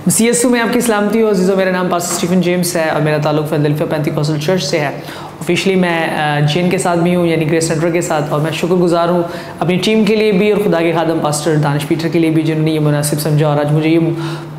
CSU में आपकी सलामती हो अजीज़ों। मेरा नाम पास्टर स्टीफन जेम्स है और मेरा ताल्लुक़ फिलाडेल्फिया पेंटिकॉस्टल चर्च से है। ऑफिशियली मैं जेन के साथ भी हूँ, यानी ग्रेस सेंटर के साथ, और मैं शुक्रगुजार हूँ अपनी टीम के लिए भी और खुदा के खादम पास्टर दानिश पीटर के लिए भी, जिन्होंने ये मुनासिब समझा और आज मुझे ये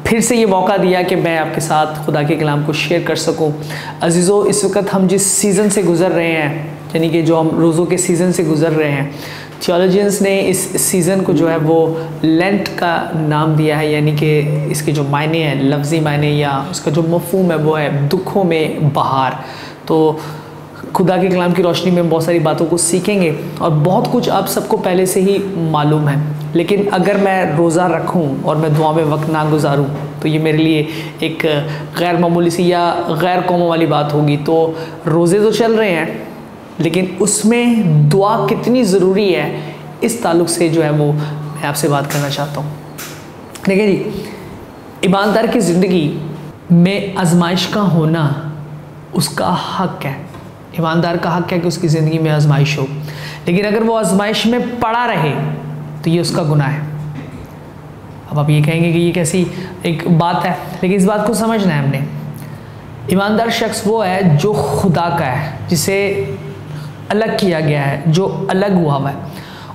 फिर से ये मौका दिया कि मैं आपके साथ खुदा के कलाम को शेयर कर सकूँ। अजीज़ों, इस वक्त हम जिस सीज़न से गुज़र रहे हैं, यानी कि जो हम रोज़ों के सीज़न से गुज़र रहे हैं, थियोलॉजियंस ने इस सीज़न को जो है वो लेंट का नाम दिया है, यानी कि इसके जो मायने हैं, लफ्ज़ी मायने या उसका जो मफ़हूम है वो है दुखों में बहार। तो खुदा के कलाम की रोशनी में बहुत सारी बातों को सीखेंगे और बहुत कुछ आप सबको पहले से ही मालूम है, लेकिन अगर मैं रोज़ा रखूं और मैं दुआ में वक्त ना गुजारूं तो ये मेरे लिए एक गैर मामूली सी या गैर कौमों वाली बात होगी। तो रोज़े तो चल रहे हैं, लेकिन उसमें दुआ कितनी ज़रूरी है, इस ताल्लुक़ से जो है वो मैं आपसे बात करना चाहता हूँ। देखिए जी, ईमानदार की ज़िंदगी में आजमाइश का होना उसका हक़ है। ईमानदार का हक़ है कि उसकी ज़िंदगी में आजमाइश हो, लेकिन अगर वो आजमाइश में पड़ा रहे तो ये उसका गुनाह है। अब आप ये कहेंगे कि ये कैसी एक बात है, लेकिन इस बात को समझना है हमने। ईमानदार शख्स वो है जो खुदा का है, जिसे अलग किया गया है, जो अलग हुआ है।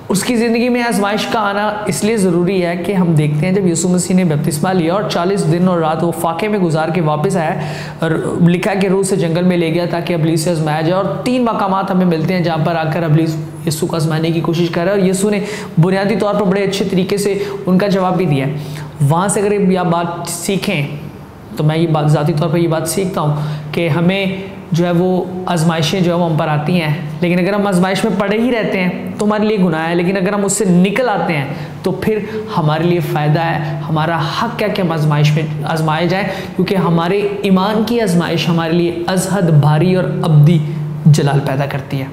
उसकी ज़िंदगी में आजमाइश का आना इसलिए ज़रूरी है कि हम देखते हैं जब यीशु मसीह ने बपतिस्मा लिया और 40 दिन और रात वो फाके में गुजार के वापस आया, और लिखा कि रूह से जंगल में ले गया ताकि इब्लीस से आजमाया जाए। और 3 मकामात हमें मिलते हैं जहाँ पर आकर इब्लीस यीशु को आजमाने की कोशिश कर रहा है, और यीशु ने बुनियादी तौर पर बड़े अच्छे तरीके से उनका जवाब भी दिया है। वहाँ से अगर ये बात सीखें तो मैं ये बात ज़ाती तौर पर ये बात सीखता हूँ कि हमें जो है वो आजमाइशें जो है वो हम पर आती हैं, लेकिन अगर हम आजमाइश में पड़े ही रहते हैं तो हमारे लिए गुनाह है। लेकिन अगर हम उससे निकल आते हैं तो फिर हमारे लिए फ़ायदा है। हमारा हक़ क्या कि हम आजमाइश में आजमाए जाएं, क्योंकि हमारे ईमान की आजमाइश हमारे लिए अज़हद भारी और अब्दी जलाल पैदा करती है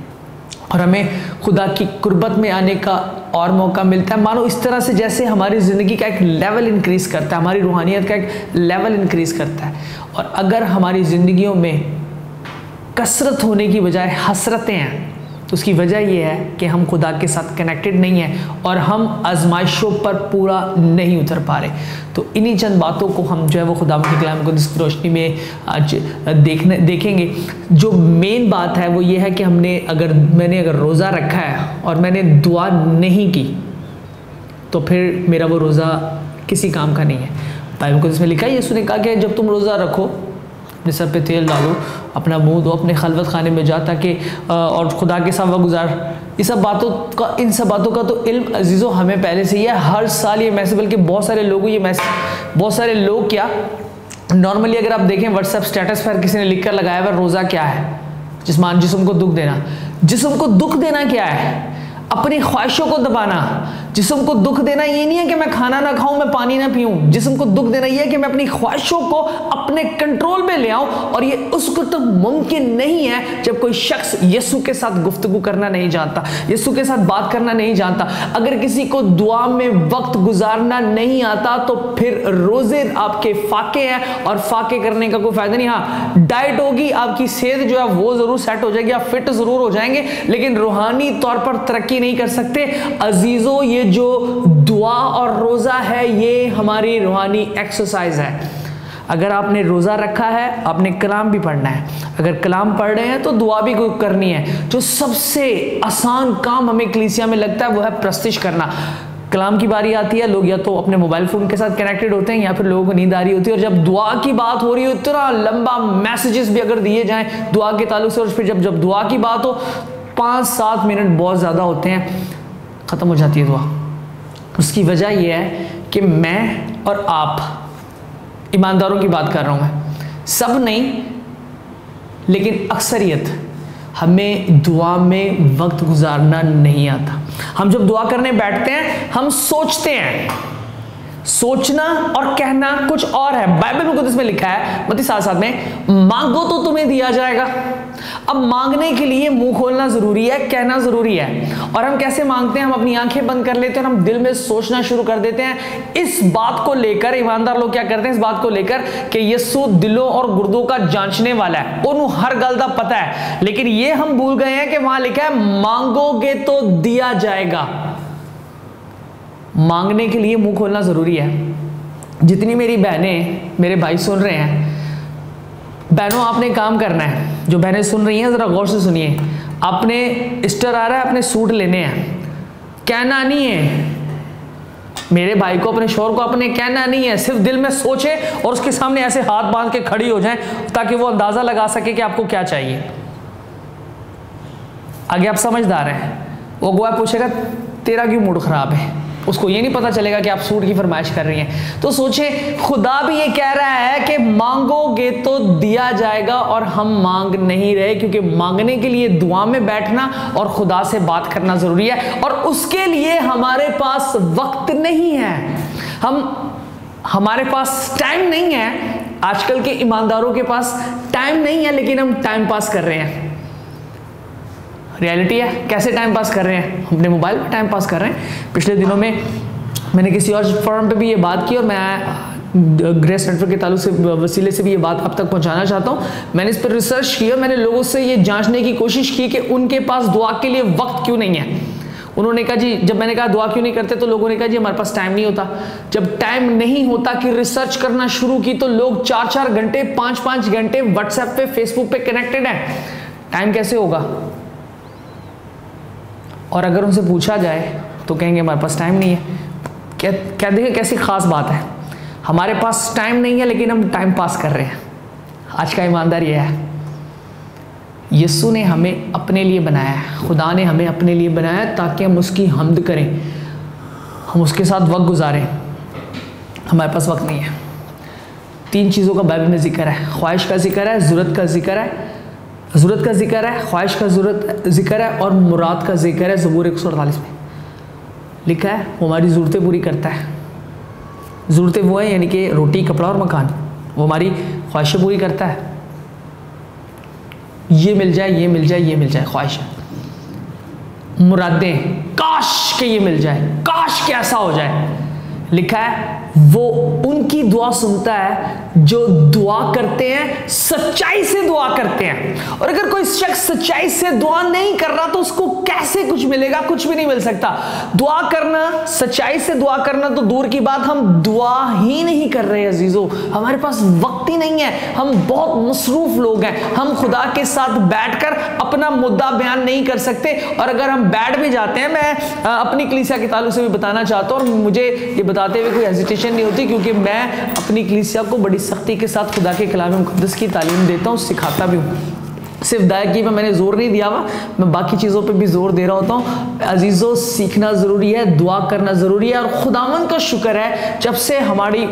और हमें खुदा की कुर्बत में आने का और मौका मिलता है। मानो इस तरह से जैसे हमारी ज़िंदगी का एक लेवल इंक्रीज़ करता है, हमारी रूहानियत का एक लेवल इंक्रीज़ करता है। और अगर हमारी ज़िंदगियों में कसरत होने की बजाय हसरतें हैं तो उसकी वजह यह है कि हम खुदा के साथ कनेक्टेड नहीं हैं और हम आजमाइशों पर पूरा नहीं उतर पा रहे। तो इन्हीं चंद बातों को हम जो है वो खुदा के कलाम को इसकी रोशनी में आज देखेंगे। जो मेन बात है वो ये है कि मैंने अगर रोज़ा रखा है और मैंने दुआ नहीं की तो फिर मेरा वो रोज़ा किसी काम का नहीं है। बाइबल को इसमें लिखा है, यीशु ने कहा कि जब तुम रोज़ा रखो अपने सर पे तेल डालो, अपना मुंह धो, अपने खलवत खाने में जा ताकि और खुदा के साथ वक्त गुजार। इन सब बातों का तो इल्म अजीज़ों हमें पहले से ही है। हर साल ये मैसेज, बल्कि बहुत सारे लोग क्या नॉर्मली अगर आप देखें व्हाट्सएप स्टेटस पर किसी ने लिख कर लगाया हुआ रोज़ा क्या है, जिस्म को दुख देना। जिस्म को दुख देना क्या है? अपनी ख्वाहिशों को दबाना। जिस्म को दुख देना ये नहीं है कि मैं खाना ना खाऊं, मैं पानी ना पीऊं। जिस्म को दुख देना ये है कि मैं अपनी ख्वाहिशों को अपने कंट्रोल में ले आऊं, और ये उस वक्त तक मुमकिन नहीं है जब कोई शख्स यीशु के साथ गुफ्तगू करना नहीं जानता, यीशु के साथ बात करना नहीं जानता। अगर किसी को दुआ में वक्त गुजारना नहीं आता तो फिर रोजे आपके फाके हैं और फाके करने का कोई फायदा नहीं। हाँ, डाइट होगी, आपकी सेहत जो है वो जरूर सेट हो जाएगी, आप फिट जरूर हो जाएंगे, लेकिन रूहानी तौर पर तरक्की नहीं कर सकते। अजीजों, ये जो दुआ और रोजा है ये हमारी रूहानी एक्सरसाइज है। अगर आपने रोजा रखा है, आपने कलाम भी पढ़ना है। अगर कलाम पढ़ रहे हैं तो दुआ भी करनी है। जो सबसे आसान काम हमें कलीसिया में लगता है वो है प्रस्तिश करना। कलाम की बारी आती है, लोग या तो अपने मोबाइल फ़ोन के साथ कनेक्टेड होते हैं या फिर लोगों को नींद आ रही होती है, और जब दुआ की बात हो रही हो इतना लंबा मैसेजेस भी अगर दिए जाएं दुआ के ताल्लुक से, और फिर जब दुआ की बात हो 5-7 मिनट बहुत ज़्यादा होते हैं, ख़त्म हो जाती है दुआ। उसकी वजह यह है कि मैं और आप ईमानदारों की बात कर रहा हूँ मैं, सब नहीं लेकिन अक्सरियत, हमें दुआ में वक्त गुजारना नहीं आता। हम जब दुआ करने बैठते हैं हम सोचते हैं, सोचना और कहना कुछ और है। बाइबल में इसमें लिखा है मत्ती 7:7 में, मांगो तो तुम्हें दिया जाएगा। अब मांगने के लिए मुंह खोलना जरूरी है, कहना जरूरी है। और हम कैसे मांगते हैं? हम अपनी आंखें बंद कर लेते हैं और हम दिल में सोचना शुरू कर देते हैं। इस बात को लेकर ईमानदार लोग क्या करते हैं? इस बात को लेकर कि यीशु दिलों और गुर्दों का जांचने वाला है, उन्हें हर गल का पता है। लेकिन ये हम भूल गए हैं कि वहां लिखा है मांगोगे तो दिया जाएगा। मांगने के लिए मुंह खोलना जरूरी है, जितनी मेरी बहनें मेरे भाई सुन रहे हैं, बहनों आपने काम करना है, जो बहनें सुन रही हैं ज़रा गौर से सुनिए, आपने ईस्टर आ रहा है, अपने सूट लेने हैं, कहना नहीं है मेरे भाई को, अपने शोहर को अपने कहना नहीं है, सिर्फ दिल में सोचे और उसके सामने ऐसे हाथ बांध के खड़ी हो जाए ताकि वो अंदाज़ा लगा सके कि आपको क्या चाहिए। आगे आप समझदार हैं, वो गोया पूछेगा तेरा क्यों मूड ख़राब है, उसको ये नहीं पता चलेगा कि आप सूट की फरमाइश कर रही हैं। तो सोचे खुदा भी ये कह रहा है कि मांगोगे तो दिया जाएगा, और हम मांग नहीं रहे, क्योंकि मांगने के लिए दुआ में बैठना और खुदा से बात करना ज़रूरी है, और उसके लिए हमारे पास वक्त नहीं है, हमारे पास टाइम नहीं है। आजकल के ईमानदारों के पास टाइम नहीं है, लेकिन हम टाइम पास कर रहे हैं। रियलिटी है, कैसे टाइम पास कर रहे हैं, अपने मोबाइल पर टाइम पास कर रहे हैं। पिछले दिनों में मैंने किसी और फोरम पे भी ये बात की, और मैं ग्रेस नेटवर्क के ताल्लुक से वसीले से भी ये बात अब तक पहुंचाना चाहता हूँ। मैंने इस पर रिसर्च किया, मैंने लोगों से ये जांचने की कोशिश की कि उनके पास दुआ के लिए वक्त क्यों नहीं है। उन्होंने कहा जी, जब मैंने कहा दुआ क्यों नहीं करते, तो लोगों ने कहा जी हमारे पास टाइम नहीं होता। जब टाइम नहीं होता कि रिसर्च करना शुरू की, तो लोग 4-4 घंटे 5-5 घंटे व्हाट्सएप पे फेसबुक पे कनेक्टेड है। टाइम कैसे होगा? और अगर उनसे पूछा जाए तो कहेंगे हमारे पास टाइम नहीं है। क्या देखिए कैसी ख़ास बात है, हमारे पास टाइम नहीं है लेकिन हम टाइम पास कर रहे हैं। आज का ईमानदार यह है, यीशु ने हमें अपने लिए बनाया है, खुदा ने हमें अपने लिए बनाया है ताकि हम उसकी हम्द करें, हम उसके साथ वक्त गुजारें। हमारे पास वक्त नहीं है। 3 चीज़ों का बाइबल में जिक्र है, ख्वाहिश का जिक्र है, ज़रूरत का जिक्र है, ज़रूरत का जिक्र है, ख्वाहिश का जिक्र है, और मुराद का जिक्र है। ज़बूर 148 में लिखा है वो हमारी ज़रूरतें पूरी करता है। ज़रूरतें वो है यानी कि रोटी, कपड़ा और मकान, वो हमारी ख्वाहिशें पूरी करता है। ये मिल जाए, ये मिल जाए, ये मिल जाए, ख्वाहिश है। मुरादें, काश के ये मिल जाए, काश के ऐसा हो जाए। लिखा है वो उनकी दुआ सुनता है जो दुआ करते हैं, सच्चाई से दुआ करते हैं। और अगर कोई शख्स सच्चाई से दुआ नहीं कर रहा तो उसको कैसे कुछ मिलेगा? कुछ भी नहीं मिल सकता। दुआ करना, सच्चाई से दुआ करना तो दूर की बात, हम दुआ ही नहीं कर रहे अजीजों। हमारे पास वक्त ही नहीं है, हम बहुत मसरूफ लोग हैं, हम खुदा के साथ बैठकर अपना मुद्दा बयान नहीं कर सकते। और अगर हम बैठ भी जाते हैं, मैं अपनी कलीसिया के ताल्लुक से भी बताना चाहता हूँ, और मुझे ये बताते हुए कोई हेजिटेशन नहीं होती, क्योंकि मैं अपनी कलीसिया को बड़ी सख्ती के साथ खुदा के कलाम मुक़द्दस की तालीम देता हूँ, सिखाता भी हूँ। सिर्फ दायगी में मैंने जोर नहीं दिया हुआ, मैं बाकी चीज़ों पे भी जोर दे रहा होता हूँ। अजीज़ों, सीखना ज़रूरी है, दुआ करना ज़रूरी है। और खुदावंद का शुक्र है, जब से हमारी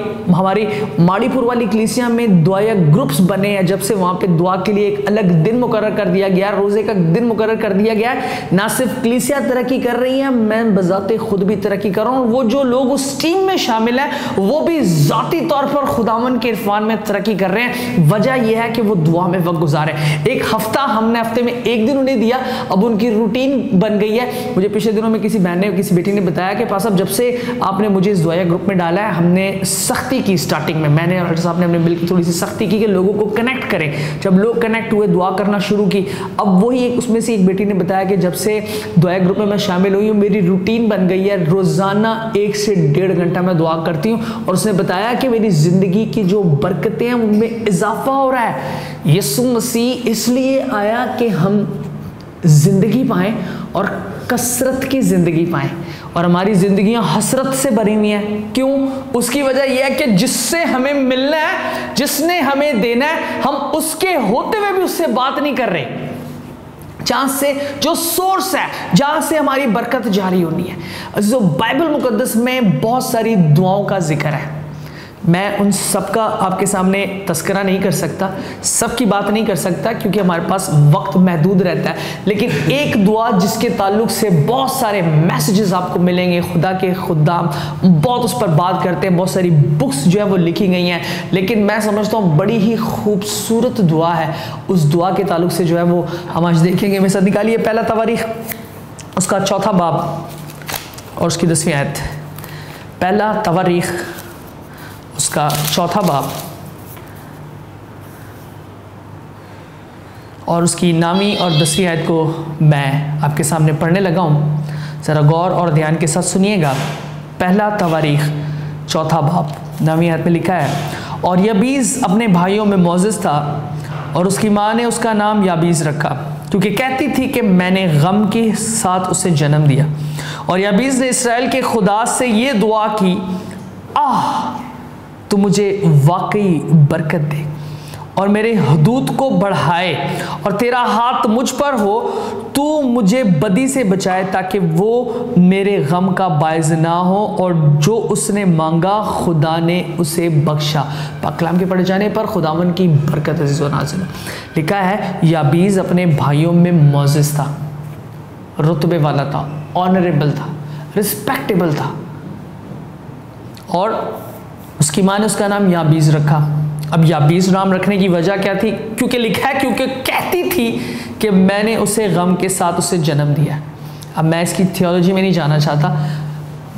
माड़ीपुर वाली कलीसिया में दुआया ग्रुप्स बने हैं, जब से वहाँ पे दुआ के लिए एक अलग दिन मुकर्रर कर दिया गया, रोज़े का दिन मुकर्रर कर दिया गया है। ना सिर्फ कलीसिया तरक्की कर रही है, मैं बजाते खुद भी तरक्की कर रहा हूँ। वो जो लोग उस टीम में शामिल हैं, वो भी ज़ाती तौर पर खुदावंद के इरफान में तरक्की कर रहे हैं। वजह यह है कि वो दुआ में वक्त गुजारे। एक हफ्ता हमने हफ्ते में एक दिन उन्हें दिया, अब उनकी रूटीन बन गई है। मुझे पिछले दिनों में किसी बहन ने, किसी बेटी ने बताया कि पास साहब, जब से आपने मुझे इस दुआया ग्रुप में डाला है, हमने सख्ती की। स्टार्टिंग में मैंने और साहब ने हमने मिलकर थोड़ी सी सख्ती की कि लोगों को कनेक्ट करें। जब लोग कनेक्ट हुए, दुआ करना शुरू की। अब वही एक उसमें से एक बेटी ने बताया कि जब से दुआया ग्रुप में मैं शामिल हुई हूँ, मेरी रूटीन बन गई है, रोज़ाना 1 से 1.5 घंटा मैं दुआ करती हूँ। और उसने बताया कि मेरी ज़िंदगी की जो बरकतें हैं उनमें इजाफा हो रहा है। यीशु मसीह इसलिए आया कि हम जिंदगी पाएं और कसरत की जिंदगी पाएं, और हमारी जिंदगियां हसरत से भरी हुई हैं। क्यों? उसकी वजह यह है कि जिससे हमें मिलना है, जिसने हमें देना है, हम उसके होते हुए भी उससे बात नहीं कर रहे। जहां से जो सोर्स है, जहां से हमारी बरकत जारी होनी है। जो बाइबल मुकद्दस में बहुत सारी दुआओं का जिक्र है, मैं उन सब का आपके सामने तस्करा नहीं कर सकता, सब की बात नहीं कर सकता, क्योंकि हमारे पास वक्त महदूद रहता है। लेकिन एक दुआ जिसके ताल्लुक से बहुत सारे मैसेजेस आपको मिलेंगे, खुदा के खुदाम बहुत उस पर बात करते हैं, बहुत सारी बुक्स जो है वो लिखी गई हैं, लेकिन मैं समझता हूँ बड़ी ही खूबसूरत दुआ है। उस दुआ के ताल्लुक से जो है वो हम आज देखेंगे। मेरे साथ निकालिए पहला तवारीख, उसका 4था बाब और उसकी 10वीं आयत। पहला तवारीख, उसका 4था बाब और उसकी 9वीं और 10वीं आयत को मैं आपके सामने पढ़ने लगा हूँ। ज़रा गौर और ध्यान के साथ सुनिएगा। पहला तवारीख 4था बाब। 9वीं आयत में लिखा है, और याबीज अपने भाइयों में मोअज़्ज़ज़ था और उसकी माँ ने उसका नाम याबीज रखा, क्योंकि कहती थी कि मैंने गम के साथ उसे जन्म दिया। और याबीज ने इसराइल के खुदा से ये दुआ की, आह तू मुझे वाकई बरकत दे और मेरे हदूद को बढ़ाए, और तेरा हाथ मुझ पर हो, तू मुझे बदी से बचाए, ताकि वो मेरे गम का बायस ना हो। और जो उसने मांगा खुदा ने उसे बख्शा। पाक कलाम के पढ़े जाने पर खुदावन की बरकत अज़ीज़ व नाज़िल। लिखा है याबीज अपने भाइयों में मोअज़्ज़ज़ था, रुतबे वाला था, ऑनरेबल था, रिस्पेक्टेबल था, और उसकी माँ ने उसका नाम याबीज रखा। अब याबीज नाम रखने की वजह क्या थी? क्योंकि लिखा है क्योंकि कहती थी कि मैंने उसे गम के साथ उसे जन्म दिया। अब मैं इसकी थियोलॉजी में नहीं जाना चाहता,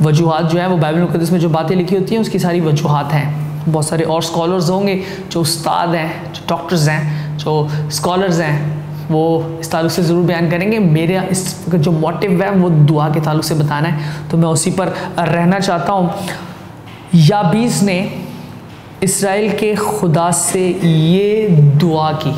वजूहात जो है वो बाइबल मुक़द्दस में जो बातें लिखी होती हैं उसकी सारी वजूहात हैं। बहुत सारे और स्कॉलर्स होंगे जो उस्ताद हैं, जो डॉक्टर्स हैं, जो स्कॉलर्स हैं, वो इस ताल्लुक़ से ज़रूर बयान करेंगे। मेरा इस जो मोटिव है वो दुआ के ताल्लुक़ से बताना है, तो मैं उसी पर रहना चाहता हूँ। याबीज ने इस्राएल के खुदा से ये दुआ की।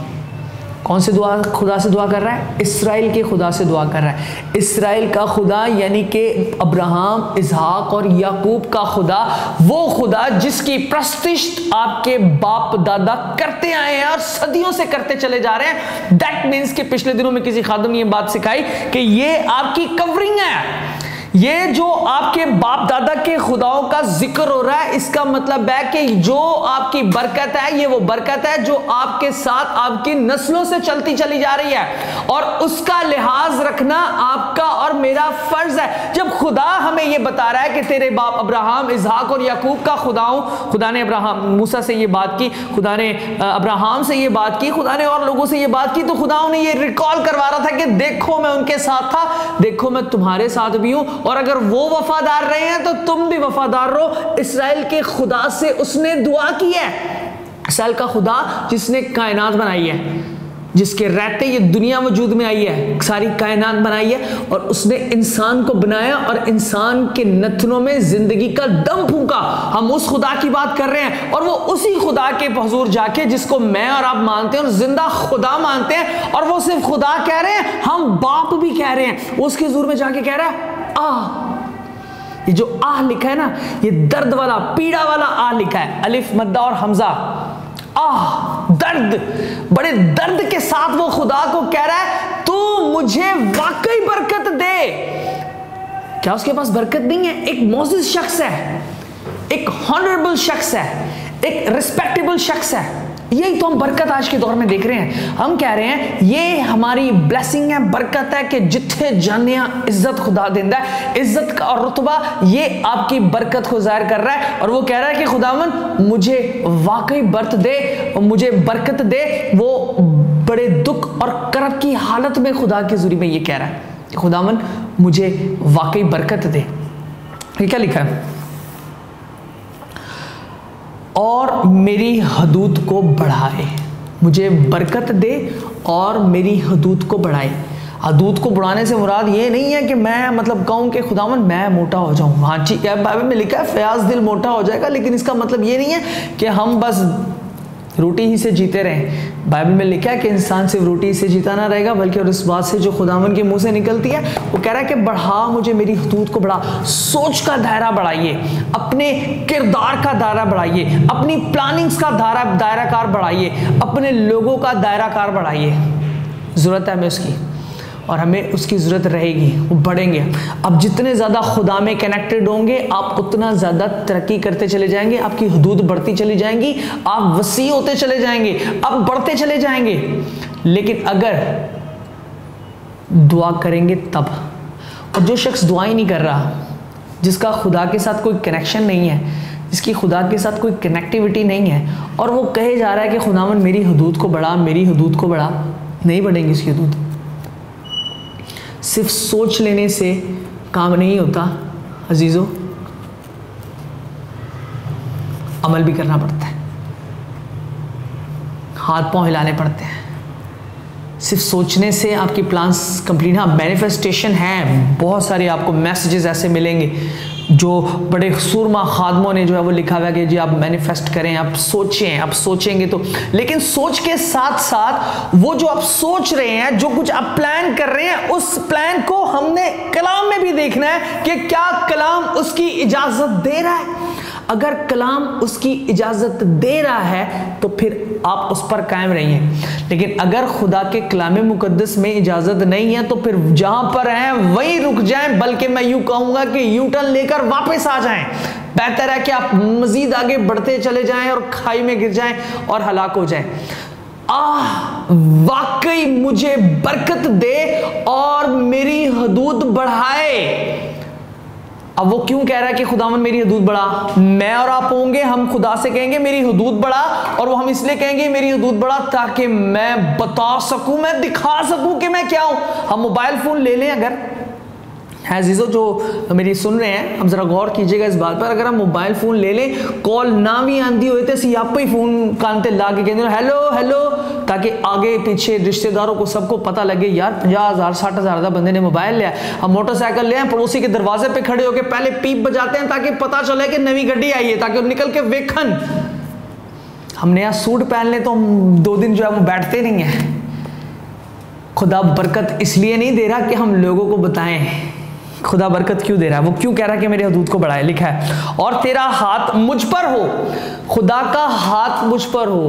कौन से दुआ? खुदा से दुआ कर रहा है, इस्राएल के खुदा से दुआ कर रहा है। इस्राएल का खुदा यानी कि अब्राहम, इसहाक और याकूब का खुदा, वो खुदा जिसकी प्रतिष्ठा आपके बाप दादा करते आए हैं और सदियों से करते चले जा रहे हैं। दैट मीन्स कि पिछले दिनों में किसी खादम ने ये बात सिखाई कि ये आपकी कवरिंग है। ये जो आपके बाप दादा के खुदाओं का जिक्र हो रहा है, इसका मतलब है कि जो आपकी बरकत है, ये वो बरकत है जो आपके साथ आपकी नस्लों से चलती चली जा रही है, और उसका लिहाज रखना आपका और मेरा फर्ज है। जब खुदा हमें ये बता रहा है कि तेरे बाप अब्राहम, इसहाक और याकूब का खुदाओं, खुदा ने अब्राहम, मूसा से ये बात की, खुदा ने अब्राहम से ये बात की, खुदा ने और लोगों से ये बात की, तो खुदा ने ये रिकॉल करवा रहा था कि देखो मैं उनके साथ था, देखो मैं तुम्हारे साथ भी हूं, और अगर वो वफादार रहे हैं तो तुम भी वफादार रहो। इस्राएल के खुदा से उसने दुआ की है। इस्राएल का खुदा जिसने कायनात बनाई है, जिसके रहते ये दुनिया वजूद में आई है, सारी कायनात बनाई है, और उसने इंसान को बनाया और इंसान के नथनों में जिंदगी का दम फूंका। हम उस खुदा की बात कर रहे हैं, और वो उसी खुदा के हुजूर जाके, जिसको मैं और आप मानते हैं और जिंदा खुदा मानते हैं, और वो सिर्फ खुदा कह रहे हैं, हम बाप भी कह रहे हैं, उसके हुजूर में जाके कह रहा है आह। ये जो आह लिखा है ना, ये दर्द वाला, पीड़ा वाला आह लिखा है, अलिफ मद्दा और हमजा। आह, दर्द, बड़े दर्द के साथ वो खुदा को कह रहा है तू मुझे वाकई बरकत दे। क्या उसके पास बरकत नहीं है? एक मोअज़्ज़ज़ शख्स है, एक हॉनरेबल शख्स है, एक रिस्पेक्टेबल शख्स है। यही तो हम बरकत आज के दौर में देख रहे हैं। हम कह रहे हैं ये हमारी ब्लेसिंग है, बरकत है कि जिथे जानिया इज्जत खुदा देता है, इज्जत का और रुतबा ये आपकी बरकत को जाहिर कर रहा है। और वो कह रहा है कि खुदावन मुझे वाकई बरकत दे, मुझे बरकत दे। वो बड़े दुख और करब की हालत में खुदा के ज़रिए में ये कह रहा है कि खुदावन मुझे वाकई बरकत दे। ये क्या लिखा है? और मेरी हदूद को बढ़ाए, मुझे बरकत दे और मेरी हदूद को बढ़ाए। हदूद को बढ़ाने से मुराद ये नहीं है कि मैं मतलब कहूँ कि खुदावन मैं मोटा हो जाऊँ। हाँ जी, बाइबल में लिखा है फयाज दिल मोटा हो जाएगा, लेकिन इसका मतलब ये नहीं है कि हम बस रोटी ही से जीते रहें। बाइबल में लिखा है कि इंसान सिर्फ रोटी ही से जीता ना रहेगा, बल्कि और इस बात से जो खुदावन के मुंह से निकलती है, वो कह रहा है कि बढ़ा मुझे, मेरी हदूद को बढ़ा। सोच का दायरा बढ़ाइए, अपने किरदार का दायरा बढ़ाइए, अपनी प्लानिंग्स का दायराकार बढ़ाइए, अपने लोगों का दायराकार बढ़ाइए। ज़रूरत है हमें उसकी, और हमें उसकी ज़रूरत रहेगी, वो बढ़ेंगे। अब जितने ज़्यादा खुदा में कनेक्टेड होंगे, आप उतना ज़्यादा तरक्की करते चले जाएंगे, आपकी हदूद बढ़ती चली जाएंगी, आप वसी होते चले जाएंगे, आप बढ़ते चले जाएंगे। लेकिन अगर दुआ करेंगे तब, और जो शख्स दुआ ही नहीं कर रहा, जिसका खुदा के साथ कोई कनेक्शन नहीं है, जिसकी खुदा के साथ कोई कनेक्टिविटी नहीं है, और वो कहे जा रहा है कि खुदावन मेरी हदूद को बढ़ा, मेरी हदूद को बढ़ा, नहीं बढ़ेंगी उसकी हदूद। सिर्फ सोच लेने से काम नहीं होता अजीज़ों, अमल भी करना पड़ता है, हाथ पांव हिलाने पड़ते हैं। सिर्फ सोचने से आपकी प्लान्स कंप्लीट, हाँ मैनिफेस्टेशन है, बहुत सारे आपको मैसेजेस ऐसे मिलेंगे, जो बड़े सूरमा खादमों ने जो है वो लिखा हुआ है कि जी आप मैनिफेस्ट करें, आप सोचें, आप सोचेंगे तो, लेकिन सोच के साथ साथ वो जो आप सोच रहे हैं, जो कुछ आप प्लान कर रहे हैं, उस प्लान को हमने कलाम में भी देखना है कि क्या कलाम उसकी इजाजत दे रहा है। अगर कलाम उसकी इजाजत दे रहा है तो फिर आप उस पर कायम रहिए, लेकिन अगर खुदा के कलाम मुकद्दस में इजाजत नहीं है तो फिर जहां पर हैं वहीं रुक जाएं, बल्कि मैं यूं कहूंगा कि यू टर्न लेकर वापस आ जाएं। बेहतर है कि आप मजीद आगे बढ़ते चले जाएं और खाई में गिर जाएं और हलाक हो जाएं। वाकई मुझे बरकत दे और मेरी हदूद बढ़ाए। अब वो क्यों कह रहा है कि खुदावन मेरी हदूद बढ़ा? मैं और आप होंगे, हम खुदा से कहेंगे मेरी हदूद बढ़ा, और वो हम इसलिए कहेंगे मेरी हदूद बढ़ा ताकि मैं बता सकूं, मैं दिखा सकूं कि मैं क्या हूं। हम मोबाइल फोन ले लें, अगर अजीजों जो मेरी सुन रहे हैं, हम जरा गौर कीजिएगा इस बात पर, अगर हम मोबाइल फोन ले लें, कॉल ना भी आंदी होते तो सी आप ही फोन कान ते ला के कहते हेलो हेलो, ताकि आगे पीछे रिश्तेदारों को सबको पता लगे यार 50,000 60,000 का बंदे ने मोबाइल लिया। हम मोटरसाइकिल ले आए, पड़ोसी के दरवाजे पे खड़े होकर पहले पीप बजाते हैं ताकि पता चले कि नवी गड्डी आई है, ताकि निकल के वेखन। हम नया सूट पहन ले तो हम 2 दिन जो है वो बैठते नहीं है। खुदा बरकत इसलिए नहीं दे रहा कि हम लोगों को बताएं। खुदा बरकत क्यों दे रहा है? वो क्यों कह रहा है कि मेरे हदूद को बढ़ाए? लिखा है और तेरा हाथ मुझ पर हो। खुदा का हाथ मुझ पर हो,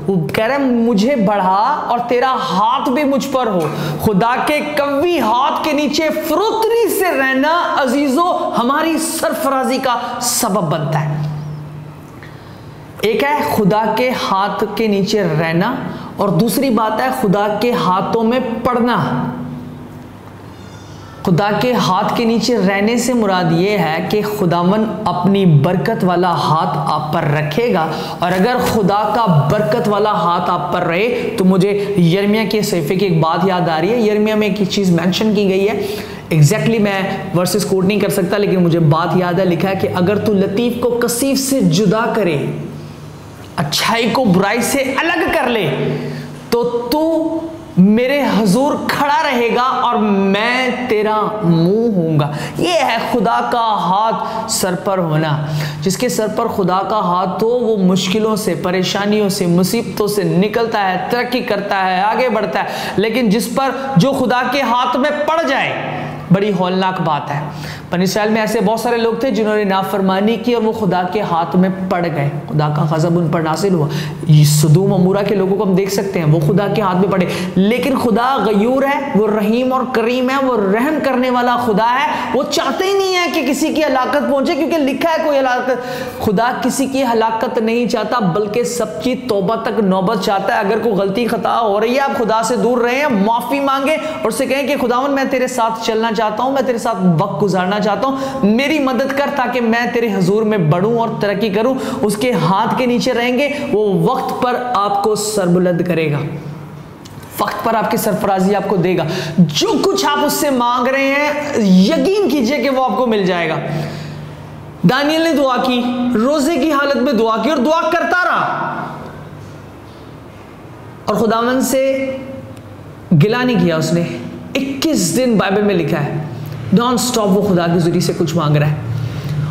वो कह रहा है मुझे बढ़ा और तेरा हाथ भी मुझ पर हो। खुदा के कवी हाथ के नीचे फुर्ती से रहना अजीजों हमारी सरफराजी का सबब बनता है। एक है खुदा के हाथ के नीचे रहना, और दूसरी बात है खुदा के हाथों में पड़ना। खुदा के हाथ के नीचे रहने से मुराद ये है कि खुदावन अपनी बरकत वाला हाथ आप पर रखेगा, और अगर खुदा का बरकत वाला हाथ आप पर रहे तो मुझे यिर्मयाह के सहीफे की एक बात याद आ रही है। यिर्मयाह में एक चीज़ मेंशन की गई है, एग्जैक्टली मैं वर्सेस कोट नहीं कर सकता, लेकिन मुझे बात याद है। लिखा है कि अगर तू लतीफ को कसीफ से जुदा करे, अच्छाई को बुराई से अलग कर ले, तो तू मेरे हजूर खड़ा रहेगा और मैं तेरा मुंह होऊंगा। ये है खुदा का हाथ सर पर होना। जिसके सर पर खुदा का हाथ हो वो मुश्किलों से, परेशानियों से, मुसीबतों से निकलता है, तरक्की करता है, आगे बढ़ता है। लेकिन जिस पर जो खुदा के हाथ में पड़ जाए, बड़ी हौलनाक बात है। बनी इस्राइल में ऐसे बहुत सारे लोग थे जिन्होंने नाफरमानी की और वो खुदा के हाथ में पड़ गए, खुदा का गज़ब उन पर नासिल हुआ। सदूम अमूरा के लोगों को हम देख सकते हैं, वो खुदा के हाथ में पड़े। लेकिन खुदा गयूर है, वो रहीम और करीम है, वो रहम करने वाला खुदा है। वो चाहते ही नहीं है कि किसी की हलाकत पहुंचे, क्योंकि लिखा है कोई हलाकत, खुदा किसी की हलाकत नहीं चाहता बल्कि सबकी तौबा तक नौबत चाहता है। अगर कोई गलती खता हो रही है, आप खुदा से दूर रहे हैं, माफी मांगे और उससे कहें कि खुदावन मैं तेरे साथ चलना चाहता हूं, मैं तेरे साथ वक्त गुजारना चाहता हूं, मेरी मदद कर ताकि मैं तेरे हुजूर में बढ़ूं और तरक्की करूं। उसके हाथ के नीचे रहेंगे, वो वक्त पर आपको सरबुलंद करेगा, वक्त पर आपकी सरफराजी आपको देगा। जो कुछ आप उससे मांग रहे हैं यकीन कीजिए कि वो आपको मिल जाएगा। दानियल ने दुआ की, रोजे की हालत में दुआ की और दुआ करता रहा और खुदावन से गिला नहीं किया उसने। 21 दिन बाइबल में लिखा है नॉन स्टॉप वो खुदा के जरिए से कुछ मांग रहा है।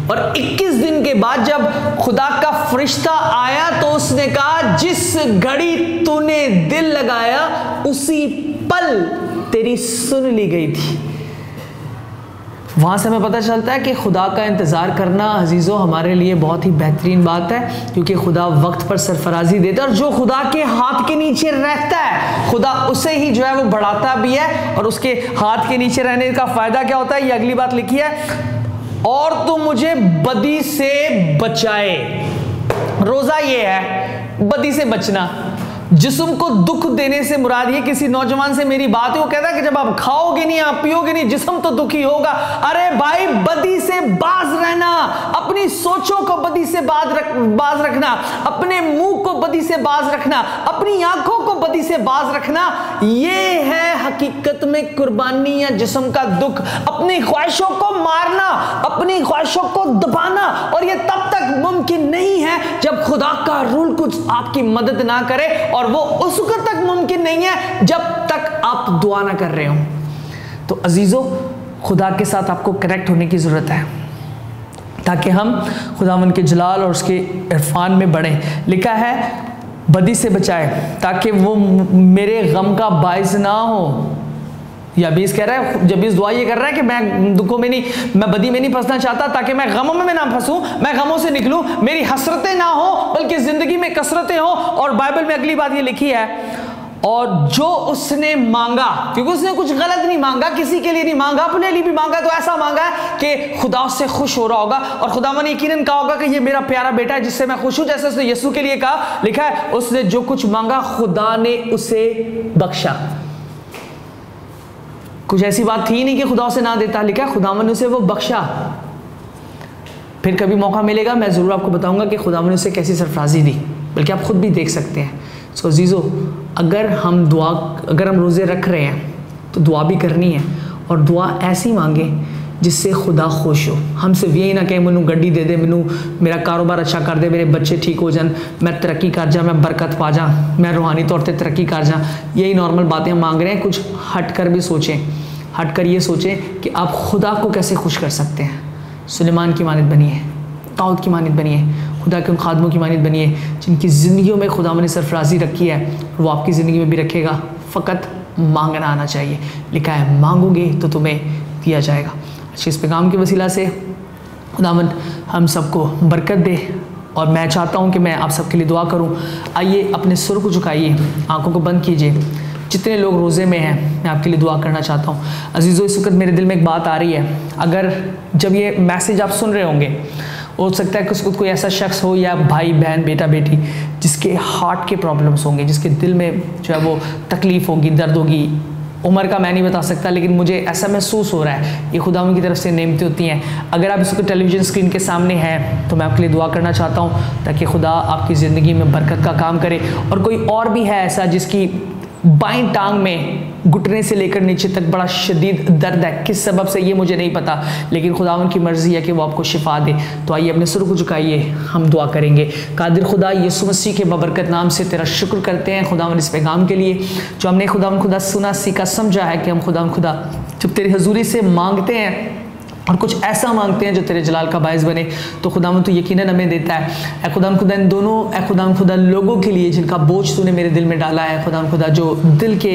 और 21 दिन के बाद जब खुदा का फरिश्ता आया तो उसने कहा जिस घड़ी तूने दिल लगाया उसी पल तेरी सुन ली गई थी। वहां से हमें पता चलता है कि खुदा का इंतज़ार करना अजीज़ों हमारे लिए बहुत ही बेहतरीन बात है, क्योंकि खुदा वक्त पर सरफराजी देता है और जो खुदा के हाथ के नीचे रहता है खुदा उसे ही जो है वो बढ़ाता भी है। और उसके हाथ के नीचे रहने का फ़ायदा क्या होता है, ये अगली बात लिखी है, और तू मुझे बदी से बचाए। रोज़ा ये है बदी से बचना। जिस्म को दुख देने से मुराद ये, किसी नौजवान से मेरी बात है, वो कहता है कि जब आप खाओगे नहीं, आप पियोगे नहीं, जिस्म तो दुखी होगा। अरे भाई बदी से बाज रहना, अपनी सोचों को बदी से बाज रखना, अपने मुंह को बदी से बाज रखना, अपनी आंखों को बदी से बाज रखना, ये है हकीकत में कुर्बानी या जिस्म का दुख। अपनी ख्वाहिशों को मारना, अपनी ख्वाहिशों को दबाना, और ये तब तक मुमकिन नहीं है जब खुदा का रूल कुछ आपकी मदद ना करे, और वो उस वक्त तक मुमकिन नहीं है जब तक आप दुआ ना कर रहे हो। तो अजीजों खुदा के साथ आपको कनेक्ट होने की जरूरत है। ताकि हम खुदावन के जलाल और उसके इरफान में बढ़ें। लिखा है बदी से बचाए ताकि वो मेरे गम का बाइस ना हो। याबीस कह रहा है, जबीस दुआ ये कर रहा है कि मैं दुखों में नहीं, मैं बदी में नहीं फंसना चाहता, ताकि मैं गमों में ना फंसूं, मैं गमों से निकलूं, मेरी हसरतें ना हो बल्कि जिंदगी में कसरतें हो। और बाइबल में अगली बात ये लिखी है, और जो उसने मांगा, क्योंकि उसने कुछ गलत नहीं मांगा, किसी के लिए नहीं मांगा, अपने लिए भी मांगा, तो ऐसा मांगा है कि खुदा उससे खुश हो रहा होगा और खुदावन ने यकीनन कहा होगा कि ये मेरा प्यारा बेटा है जिससे मैं खुश हूं। जैसे उसने यीशु के लिए कहा, लिखा है उसने जो कुछ मांगा खुदा ने उसे बख्शा। कुछ ऐसी बात थी नहीं कि खुदा उसे ना देता, लिखा है खुदावन ने उसे वो बख्शा। फिर कभी मौका मिलेगा मैं ज़रूर आपको बताऊंगा कि खुदावन ने उसे कैसी सरफराजी दी, बल्कि आप खुद भी देख सकते हैं। सो अजीज़ो, अगर हम रोज़े रख रहे हैं तो दुआ भी करनी है, और दुआ ऐसी मांगे जिससे खुदा खुश हो। हम सिर्फ यही ना कहें मैनू गड्डी दे दे, मैनू मेरा कारोबार अच्छा कर दे, मेरे बच्चे ठीक हो जान, मैं तरक्की कर जा, मैं बरकत पा जा, मैं रूहानी तौर पर तरक्की कर जा। यही नॉर्मल बातें हम मांग रहे हैं। कुछ हट कर भी सोचें, हट कर ये सोचें कि आप खुदा को कैसे खुश कर सकते हैं। सुलेमान की मानद बनिए, दाऊद की मानद बनिए, खुदा के उन खादमों की मानद बनिए जिनकी ज़िंदगियों में खुदा ने सरफराजी रखी है, और वो आपकी ज़िंदगी में भी रखेगा। फ़कत मांगना आना चाहिए। लिखा है मांगोगे तो तुम्हें दिया जाएगा। अच्छे इस पैगाम के वसीला से खुदावंद हम सबको बरकत दे, और मैं चाहता हूँ कि मैं आप सबके लिए दुआ करूँ। आइए अपने सुर को झुकाइए, आँखों को बंद कीजिए। जितने लोग रोज़े में हैं मैं आपके लिए दुआ करना चाहता हूँ। अजीज़ों, इस वक्त मेरे दिल में एक बात आ रही है। अगर जब ये मैसेज आप सुन रहे होंगे, हो सकता है कि कोई ऐसा शख्स हो या भाई बहन बेटा बेटी जिसके हार्ट के प्रॉब्लम्स होंगे, जिसके दिल में जो है वो तकलीफ़ होगी, दर्द होगी। उम्र का मैं नहीं बता सकता, लेकिन मुझे ऐसा महसूस हो रहा है ये खुदा की तरफ से नेमतें होती हैं। अगर आप इसको टेलीविज़न स्क्रीन के सामने हैं तो मैं आपके लिए दुआ करना चाहता हूँ ताकि खुदा आपकी ज़िंदगी में बरकत का काम करे। और कोई और भी है ऐसा जिसकी बाईं टांग में घुटने से लेकर नीचे तक बड़ा शदीद दर्द है, किस सबब से ये मुझे नहीं पता, लेकिन खुदावन की मर्ज़ी है कि वो आपको शिफा दे। तो आइए अपने सुर को झुकाइए, हम दुआ करेंगे। कादिर खुदा, यीशु मसीह के बबरकत नाम से तेरा शुक्र करते हैं खुदावन इस पैगाम के लिए जो हमने खुदा सुना, सीखा, समझा है कि हम खुदा जब तेरी हजूरी से मांगते हैं और कुछ ऐसा मांगते हैं जो तेरे जलाल का बायस बने, तो खुदावन तू यकीनन हमें देता है। ए खुदा इन दोनों खुदा लोगों के लिए जिनका बोझ तूने मेरे दिल में डाला है, खुदा जो दिल के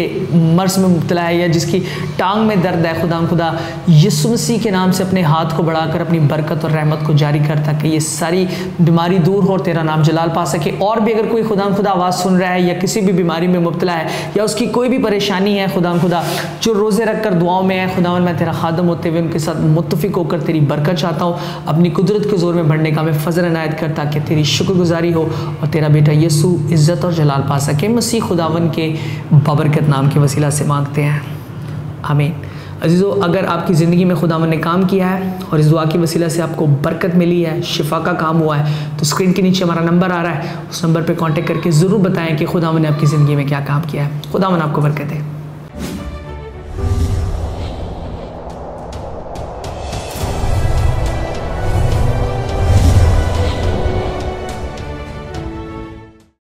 मर्ज में मुब्तला है या जिसकी टांग में दर्द है, खुदा यीशु मसीह के नाम से अपने हाथ को बढ़ाकर अपनी बरकत और रहमत को जारी कर ताकि ये सारी बीमारी दूर हो और तेरा नाम जलाल पा सके। और भी अगर कोई खुदा आवाज़ सुन रहा है या किसी भी बीमारी में मुब्तला है या उसकी कोई भी परेशानी है, खुदा जो रोज़े रख कर दुआओं में है, खुदावन मैं तेरा खादम होते हुए उनके साथ मुत्तफिक होकर तेरी बरकत चाहता हूँ। अपनी कुदरत के जोर में बढ़ने का मैं फजल इनायत कर ताकि तेरी शुक्रगुजारी हो और तेरा बेटा यीशु इज़्ज़त और जलाल पा सके। मसीह खुदावन के बाबरकत नाम के वसीला से मांगते हैं, आमीन। अजीज़ों, अगर आपकी ज़िंदगी में खुदावन ने काम किया है और इस दुआ की वसीला से आपको बरकत मिली है, शिफा का काम हुआ है, तो स्क्रीन के नीचे हमारा नंबर आ रहा है, उस नंबर पर कॉन्टेक्ट करके ज़रूर बताएं कि खुदावन ने आपकी ज़िंदगी में क्या काम किया है। खुदावन आपको बरकत दे।